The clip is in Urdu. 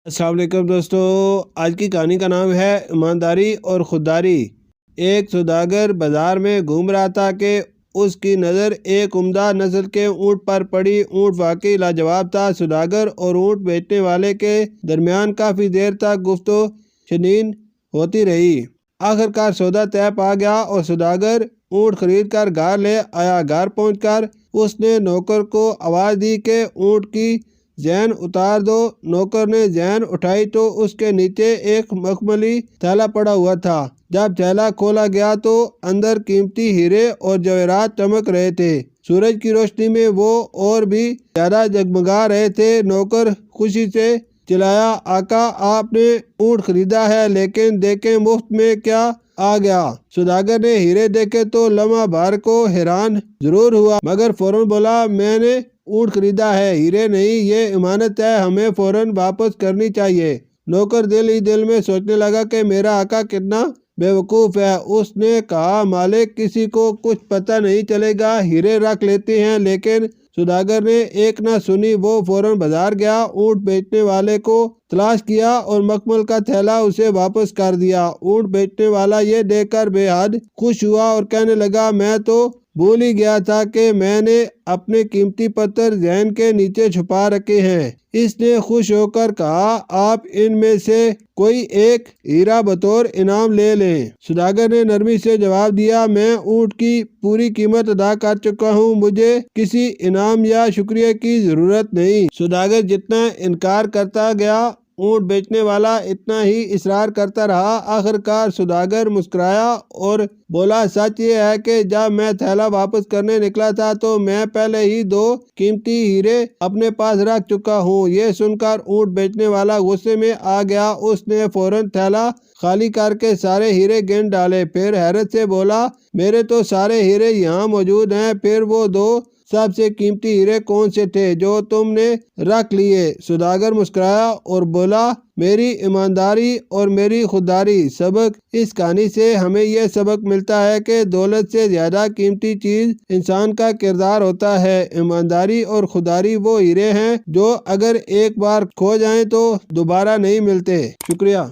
السلام علیکم دوستو، آج کی کہانی کا نام ہے ایمانداری اور خودداری۔ ایک سوداگر بازار میں گھوم رہا تھا کہ اس کی نظر ایک عمدہ نسل کے اونٹ پر پڑی۔ اونٹ واقعی لاجواب تھا۔ سوداگر اور اونٹ بیچنے والے کے درمیان کافی دیر تک گفتگو شنید ہوتی رہی۔ آخرکار سودا طے پا گیا اور سوداگر اونٹ خرید کر گھر لے آیا۔ گھر پہنچ کر اس نے نوکر کو آواز دی کہ اونٹ کی زین اتار دو۔ نوکر نے زین اٹھائی تو اس کے نیچے ایک مخملی تھیلا پڑا ہوا تھا۔ جب تھیلا کھولا گیا تو اندر قیمتی ہیرے اور جواہرات چمک رہے تھے۔ سورج کی روشنی میں وہ اور بھی زیادہ جگمگا رہے تھے۔ نوکر خوشی سے چلایا، آقا آپ نے اونٹ خریدا ہے، لیکن دیکھیں مفت میں کیا آ گیا۔ سوداگر نے ہیرے دیکھے تو لمحہ بھر کو حیران ضرور ہوا، مگر فوراً بولا میں نے اونٹ خریدا ہے، ہیرے نہیں، یہ امانت ہے، ہمیں فوراً واپس کرنی چاہیے۔ نوکر دل ہی دل میں سوچنے لگا کہ میرا آقا کتنا بے وقوف ہے۔ اس نے کہا مالک کسی کو کچھ پتہ نہیں چلے گا، ہیرے رکھ لیتے ہیں۔ لیکن سوداگر نے ایک نہ سنی، وہ فوراً بازار گیا، اونٹ بیچنے والے کو تلاش کیا اور مخمل کا تھیلا اسے واپس کر دیا۔ اونٹ بیچنے والا یہ دیکھ کر بے حد خوش ہوا اور کہنے لگا میں تو بھول ہی گیا تھا کہ میں نے اپنے قیمتی پتھر زین کے نیچے چھپا رکھے ہیں۔ اس نے خوش ہو کر کہا آپ ان میں سے کوئی ایک ہیرا بطور انعام لے لیں۔ سوداگر نے نرمی سے جواب دیا میں اونٹ کی پوری قیمت ادا کر چکا ہوں، مجھے کسی انعام یا شکریہ کی ضرورت نہیں۔ سوداگر جتنا انکار کرتا گیا، اونٹ بیچنے والا اتنا ہی اصرار کرتا رہا۔ آخرکار سوداگر مسکرایا اور بولا سچ یہ ہے کہ جب میں تھیلا واپس کرنے نکلا تھا تو میں پہلے ہی 2 قیمتی ہیرے اپنے پاس رکھ چکا ہوں۔ یہ سن کر اونٹ بیچنے والا غصے میں آ گیا۔ اس نے فوراً تھیلا خالی کر کے سارے ہیرے گن ڈالے، پھر حیرت سے بولا میرے تو سارے ہیرے یہاں موجود ہیں، پھر وہ 2 سب سے قیمتی ہیرے کون سے تھے جو تم نے رکھ لیے؟ سوداگر مسکرایا اور بولا میری ایمانداری اور میری خودداری۔ سبق اس کہانی سے ہمیں یہ سبق ملتا ہے کہ دولت سے زیادہ قیمتی چیز انسان کا کردار ہوتا ہے۔ ایمانداری اور خودداری وہ ہیرے ہیں جو اگر ایک بار کھو جائیں تو دوبارہ نہیں ملتے۔ شکریہ۔